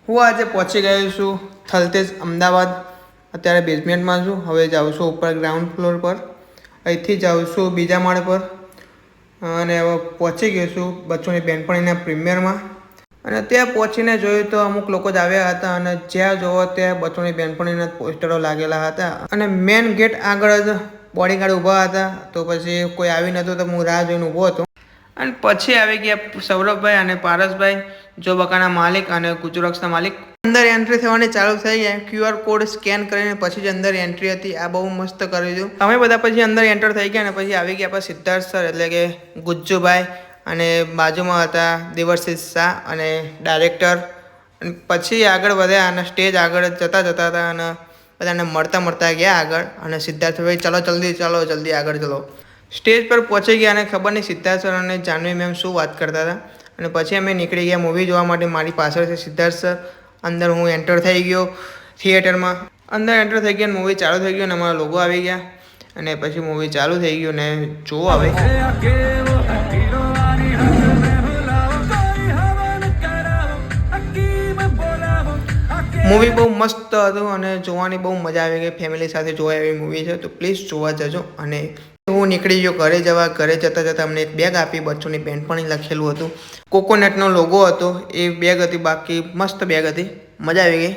હું આજે પહોંચી ગયો છું થલતેજ અમદાવાદ. અત્યારે બેઝમેન્ટમાં છું. હવે જાઉં છું ઉપર ગ્રાઉન્ડ ફ્લોર પર. અહીંથી જાઉં છું બીજા માળ પર અને હવે પહોંચી ગયો છું બચ્ચોની બેનપણીના પ્રીમિયરમાં. અને ત્યાં પહોંચીને જોયું તો અમુક લોકો જ આવ્યા હતા અને જ્યાં જોવો ત્યાં બચ્ચોની બેનપણીના પોસ્ટરો લાગેલા હતા અને મેન ગેટ આગળ જ બોડીગાર્ડ ઊભા હતા. તો પછી કોઈ આવી નહોતું તો હું રાહ જોઈને ઊભો હતો. અને પછી આવી ગયા સૌરભભાઈ અને પારસભાઈ, જો બકાના માલિક અને ગુજરોક્સના માલિક. અંદર એન્ટ્રી થવાની ચાલુ થઈ ગયા. QR કોડ સ્કેન કરીને પછી જ અંદર એન્ટ્રી હતી. આ બહુ મસ્ત કર્યું હતું. અમે બધા પછી અંદર એન્ટર થઈ ગયા અને પછી આવી ગયા આપણે સિદ્ધાર્થ સર એટલે કે ગુજ્જુભાઈ અને બાજુમાં હતા દેવર્ષિષ શાહ અને ડાયરેક્ટર. અને પછી આગળ વધ્યા અને સ્ટેજ આગળ જતા હતા અને બધાને મળતા ગયા આગળ. અને સિદ્ધાર્થભાઈ ચાલો જલ્દી આગળ ચલો. સ્ટેજ પર પહોંચી ગયા અને ખબર નહીં સિદ્ધાર્થ સર અને જાહ્નવી મેમ શું વાત કરતા હતા. અને પછી અમે નીકળી ગયા મૂવી જોવા માટે. મારી પાછળ છે સિદ્ધાર્થ સર. અંદર હું એન્ટર થઈ ગયો થિયેટરમાં. અંદર એન્ટર થઈ ગયા, મૂવી ચાલુ થઈ ગયું અને અમારા લોકો આવી ગયા અને પછી મૂવી ચાલુ થઈ ગયું ને જોવો હવે. મૂવી બહુ મસ્ત હતું અને જોવાની બહુ મજા આવી ગઈ. ફેમિલી સાથે જોવા એવી મૂવી છે તો પ્લીઝ જોવા જજો. અને હું નીકળી ગયો ઘરે જવા. ઘરે જતાં અમને એક બેગ આપી, બચ્ચોની બેનપણી લખેલું હતું, કોકોનટનો લોગો હતો એ બેગ હતી. બાકી મસ્ત બેગ હતી, મજા આવી ગઈ,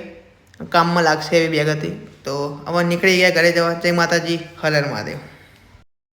કામમાં લાગશે એવી બેગ હતી. તો હવે નીકળી ગયા ઘરે જવા. જય માતાજી, હર હર મહાદેવ.